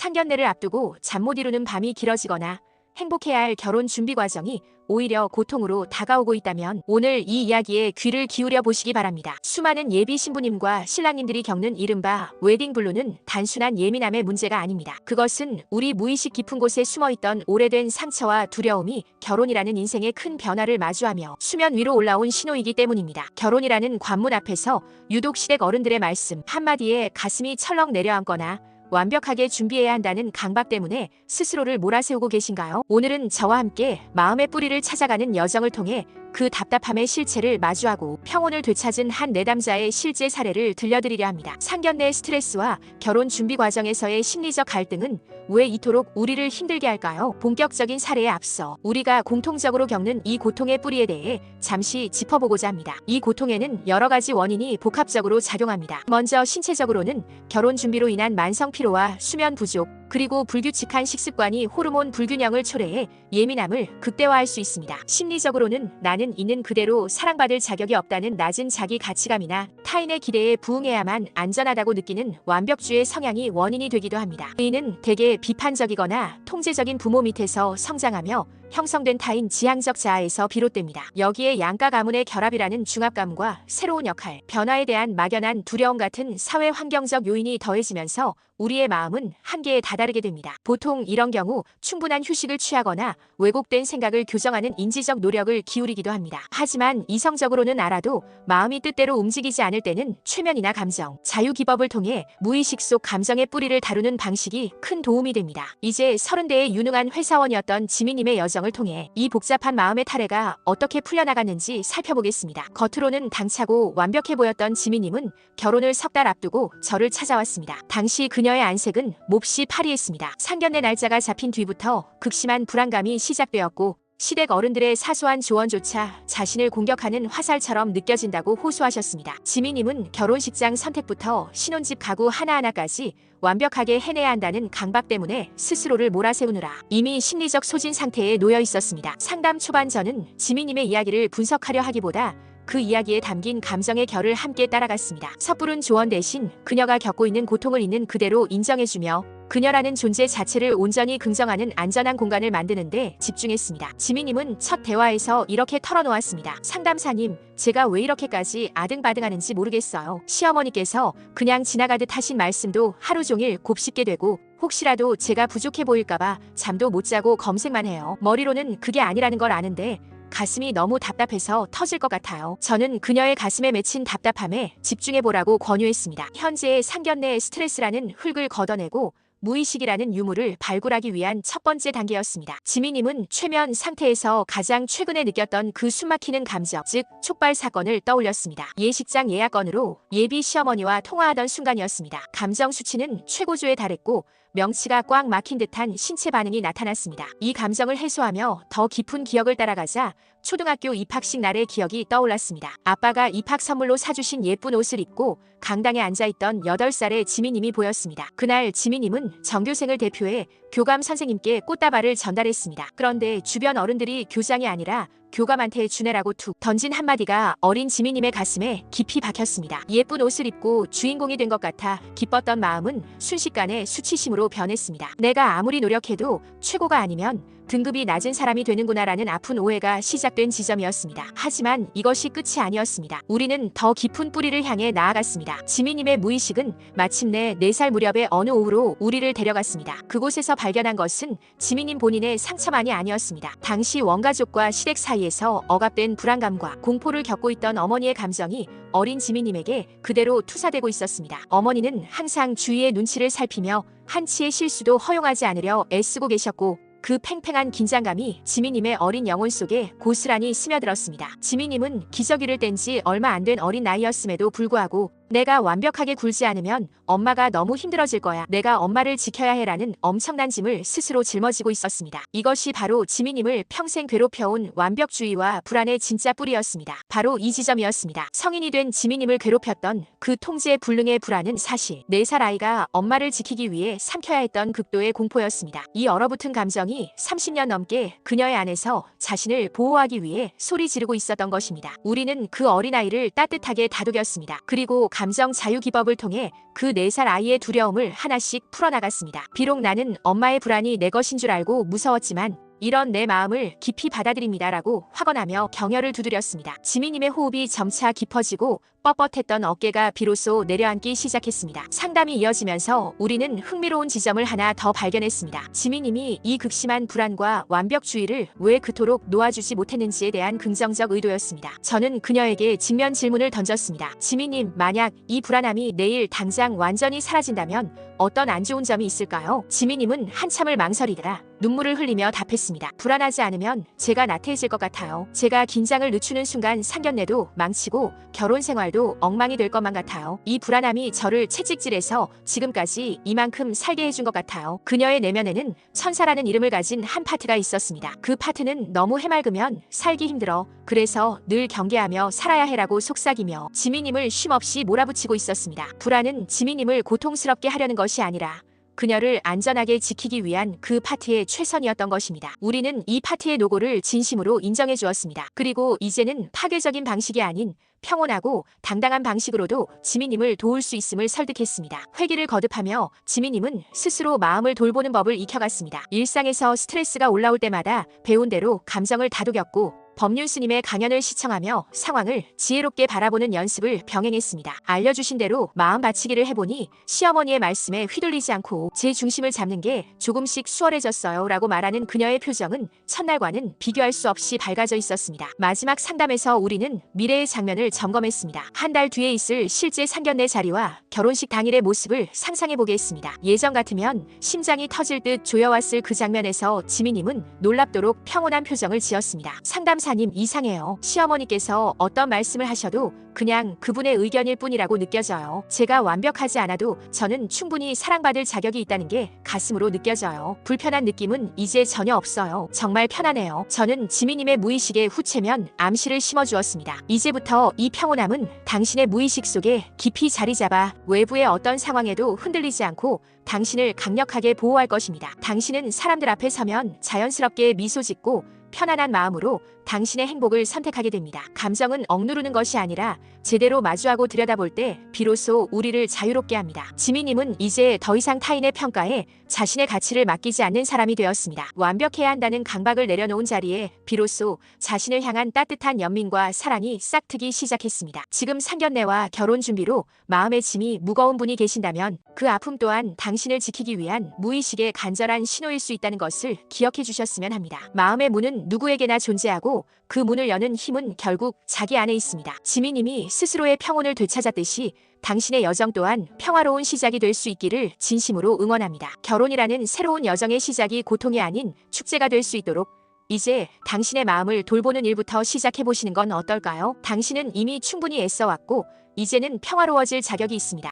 상견례를 앞두고 잠 못 이루는 밤이 길어지거나 행복해야 할 결혼 준비 과정이 오히려 고통으로 다가오고 있다면 오늘 이 이야기에 귀를 기울여 보시기 바랍니다. 수많은 예비 신부님과 신랑님들이 겪는 이른바 웨딩블루는 단순한 예민함의 문제가 아닙니다. 그것은 우리 무의식 깊은 곳에 숨어있던 오래된 상처와 두려움이 결혼이라는 인생의 큰 변화를 마주하며 수면 위로 올라온 신호이기 때문입니다. 결혼이라는 관문 앞에서 유독 시댁 어른들의 말씀 한마디에 가슴이 철렁 내려앉거나 완벽하게 준비해야 한다는 강박 때문에 스스로를 몰아세우고 계신가요? 오늘은 저와 함께 마음의 뿌리를 찾아가는 여정을 통해 그 답답함의 실체를 마주하고 평온을 되찾은 한 내담자의 실제 사례를 들려드리려 합니다. 상견례 스트레스와 결혼 준비 과정에서의 심리적 갈등은 왜 이토록 우리를 힘들게 할까요? 본격적인 사례에 앞서 우리가 공통적으로 겪는 이 고통의 뿌리에 대해 잠시 짚어보고자 합니다. 이 고통에는 여러 가지 원인이 복합적으로 작용합니다. 먼저 신체적으로는 결혼 준비로 인한 만성 피로와 수면 부족, 그리고 불규칙한 식습관이 호르몬 불균형을 초래해 예민함을 극대화할 수 있습니다. 심리적으로는 나는 있는 그대로 사랑받을 자격이 없다는 낮은 자기 가치감이나 타인의 기대에 부응해야만 안전하다고 느끼는 완벽주의 성향이 원인이 되기도 합니다. 이는 대개 비판적이거나 통제적인 부모 밑에서 성장하며 형성된 타인 지향적 자아에서 비롯됩니다. 여기에 양가 가문의 결합이라는 중압감과 새로운 역할, 변화에 대한 막연한 두려움 같은 사회 환경적 요인이 더해지면서 우리의 마음은 한계에 다다르게 됩니다. 보통 이런 경우 충분한 휴식을 취하거나 왜곡된 생각을 교정하는 인지적 노력을 기울이기도 합니다. 하지만 이성적으로는 알아도 마음이 뜻대로 움직이지 않을 때는 최면이나 감정, 자유기법을 통해 무의식 속 감정의 뿌리를 다루는 방식이 큰 도움이 됩니다. 이제 30대의 유능한 회사원이었던 지민님의 여정을 통해 이 복잡한 마음의 탈해가 어떻게 풀려나갔는지 살펴보겠습니다. 겉으로는 당차고 완벽해 보였던 지민님은 결혼을 석 달 앞두고 저를 찾아왔습니다. 당시 그녀의 안색은 몹시 파리했습니다. 상견례 날짜가 잡힌 뒤부터 극심한 불안감이 시작되었고 시댁 어른들의 사소한 조언조차 자신을 공격하는 화살처럼 느껴진다고 호소하셨습니다. 지민님은 결혼식장 선택부터 신혼집 가구 하나하나까지 완벽하게 해내야 한다는 강박 때문에 스스로를 몰아세우느라 이미 심리적 소진 상태에 놓여 있었습니다. 상담 초반 저는 지민님의 이야기를 분석하려 하기보다 그 이야기에 담긴 감정의 결을 함께 따라갔습니다. 섣부른 조언 대신 그녀가 겪고 있는 고통을 있는 그대로 인정해주며 그녀라는 존재 자체를 온전히 긍정하는 안전한 공간을 만드는 데 집중했습니다. 지민님은 첫 대화에서 이렇게 털어놓았습니다. 상담사님, 제가 왜 이렇게까지 아등바등하는지 모르겠어요. 시어머니께서 그냥 지나가듯 하신 말씀도 하루 종일 곱씹게 되고 혹시라도 제가 부족해 보일까봐 잠도 못 자고 검색만 해요. 머리로는 그게 아니라는 걸 아는데 가슴이 너무 답답해서 터질 것 같아요. 저는 그녀의 가슴에 맺힌 답답함에 집중해보라고 권유했습니다. 현재의 상견례 스트레스라는 흙을 걷어내고 무의식이라는 유물을 발굴하기 위한 첫 번째 단계였습니다. 지민님은 최면 상태에서 가장 최근에 느꼈던 그 숨막히는 감정, 즉 촉발 사건을 떠올렸습니다. 예식장 예약건으로 예비 시어머니와 통화하던 순간이었습니다. 감정 수치는 최고조에 달했고 명치가 꽉 막힌 듯한 신체 반응이 나타났습니다. 이 감정을 해소하며 더 깊은 기억을 따라가자 초등학교 입학식 날의 기억이 떠올랐습니다. 아빠가 입학 선물로 사주신 예쁜 옷을 입고 강당에 앉아있던 8살의 지민님이 보였습니다. 그날 지민님은 전교생을 대표해 교감 선생님께 꽃다발을 전달했습니다. 그런데 주변 어른들이 교장이 아니라 교감한테 주내라고 툭 던진 한마디가 어린 지민님의 가슴에 깊이 박혔습니다. 예쁜 옷을 입고 주인공이 된 것 같아 기뻤던 마음은 순식간에 수치심으로 변했습니다. 내가 아무리 노력해도 최고가 아니면 등급이 낮은 사람이 되는구나라는 아픈 오해가 시작된 지점이었습니다. 하지만 이것이 끝이 아니었습니다. 우리는 더 깊은 뿌리를 향해 나아갔습니다. 지민님의 무의식은 마침내 4살 무렵의 어느 오후로 우리를 데려갔습니다. 그곳에서 발견한 것은 지민님 본인의 상처만이 아니었습니다. 당시 원가족과 시댁 사이에서 억압된 불안감과 공포를 겪고 있던 어머니의 감정이 어린 지민님에게 그대로 투사되고 있었습니다. 어머니는 항상 주위의 눈치를 살피며 한치의 실수도 허용하지 않으려 애쓰고 계셨고 그 팽팽한 긴장감이 지민님의 어린 영혼 속에 고스란히 스며들었습니다. 지민님은 기저귀를 뗀 지 얼마 안 된 어린 나이였음에도 불구하고 내가 완벽하게 굴지 않으면 엄마가 너무 힘들어질 거야. 내가 엄마를 지켜야 해라는 엄청난 짐을 스스로 짊어지고 있었습니다. 이것이 바로 지민님을 평생 괴롭혀온 완벽주의와 불안의 진짜 뿌리였습니다. 바로 이 지점이었습니다. 성인이 된 지민님을 괴롭혔던 그 통제 불능의 불안은 사실 4살 아이가 엄마를 지키기 위해 삼켜야 했던 극도의 공포였습니다. 이 얼어붙은 감정이 30년 넘게 그녀의 안에서 자신을 보호하기 위해 소리 지르고 있었던 것입니다. 우리는 그 어린아이를 따뜻하게 다독였습니다. 그리고 감정 자유 기법을 통해 그 4살 아이의 두려움을 하나씩 풀어나갔습니다. 비록 나는 엄마의 불안이 내 것인 줄 알고 무서웠지만 이런 내 마음을 깊이 받아들입니다라고 확언하며 격려를 두드렸습니다. 지미님의 호흡이 점차 깊어지고 뻣뻣했던 어깨가 비로소 내려앉기 시작했습니다. 상담이 이어지면서 우리는 흥미로운 지점을 하나 더 발견했습니다. 지미님이 이 극심한 불안과 완벽주의를 왜 그토록 놓아주지 못했는지에 대한 긍정적 의도였습니다. 저는 그녀에게 직면 질문을 던졌습니다. 지미님, 만약 이 불안함이 내일 당장 완전히 사라진다면 어떤 안 좋은 점이 있을까요? 지미님은 한참을 망설이다가 눈물을 흘리며 답했습니다. 불안하지 않으면 제가 나태해질 것 같아요. 제가 긴장을 늦추는 순간 상견례도 망치고 결혼 생활도 엉망이 될 것만 같아요. 이 불안함이 저를 채찍질해서 지금까지 이만큼 살게 해준 것 같아요. 그녀의 내면에는 천사라는 이름을 가진 한 파트가 있었습니다. 그 파트는 너무 해맑으면 살기 힘들어. 그래서 늘 경계하며 살아야 해라고 속삭이며 지미님을 쉼없이 몰아붙이고 있었습니다. 불안은 지미님을 고통스럽게 하려는 것이 아니라 그녀를 안전하게 지키기 위한 그 파트의 최선이었던 것입니다. 우리는 이 파트의 노고를 진심으로 인정해 주었습니다. 그리고 이제는 파괴적인 방식이 아닌 평온하고 당당한 방식으로도 지미님을 도울 수 있음을 설득했습니다. 회기를 거듭하며 지미님은 스스로 마음을 돌보는 법을 익혀갔습니다. 일상에서 스트레스가 올라올 때마다 배운 대로 감정을 다독였고 법륜 스님의 강연을 시청하며 상황을 지혜롭게 바라보는 연습을 병행했습니다. 알려주신 대로 마음 받치기를 해보니 시어머니의 말씀에 휘둘리지 않고 제 중심을 잡는 게 조금씩 수월해졌어요 라고 말하는 그녀의 표정은 첫날과는 비교할 수 없이 밝아져 있었습니다. 마지막 상담에서 우리는 미래의 장면을 점검했습니다. 한 달 뒤에 있을 실제 상견례 자리와 결혼식 당일의 모습을 상상해보게 했습니다. 예전 같으면 심장이 터질 듯 조여왔을 그 장면에서 지미님은 놀랍도록 평온한 표정을 지었습니다. 상담사님, 이상해요. 시어머니께서 어떤 말씀을 하셔도 그냥 그분의 의견일 뿐이라고 느껴져요. 제가 완벽하지 않아도 저는 충분히 사랑받을 자격이 있다는 게 가슴으로 느껴져요. 불편한 느낌은 이제 전혀 없어요. 정말 편하네요. 저는 지미님의 무의식에 후체면 암시를 심어주었습니다. 이제부터 이 평온함은 당신의 무의식 속에 깊이 자리 잡아 외부의 어떤 상황에도 흔들리지 않고 당신을 강력하게 보호할 것입니다. 당신은 사람들 앞에 서면 자연스럽게 미소 짓고 편안한 마음으로 당신의 행복을 선택하게 됩니다. 감정은 억누르는 것이 아니라 제대로 마주하고 들여다볼 때 비로소 우리를 자유롭게 합니다. 지미님은 이제 더 이상 타인의 평가에 자신의 가치를 맡기지 않는 사람이 되었습니다. 완벽해야 한다는 강박을 내려놓은 자리에 비로소 자신을 향한 따뜻한 연민과 사랑이 싹트기 시작했습니다. 지금 상견례와 결혼 준비로 마음의 짐이 무거운 분이 계신다면 그 아픔 또한 당신을 지키기 위한 무의식의 간절한 신호일 수 있다는 것을 기억해 주셨으면 합니다. 마음의 문은 누구에게나 존재하고 그 문을 여는 힘은 결국 자기 안에 있습니다. 지미님이 스스로의 평온을 되찾았듯이 당신의 여정 또한 평화로운 시작이 될 수 있기를 진심으로 응원합니다. 결혼이라는 새로운 여정의 시작이 고통이 아닌 축제가 될 수 있도록 이제 당신의 마음을 돌보는 일부터 시작해보시는 건 어떨까요? 당신은 이미 충분히 애써왔고 이제는 평화로워질 자격이 있습니다.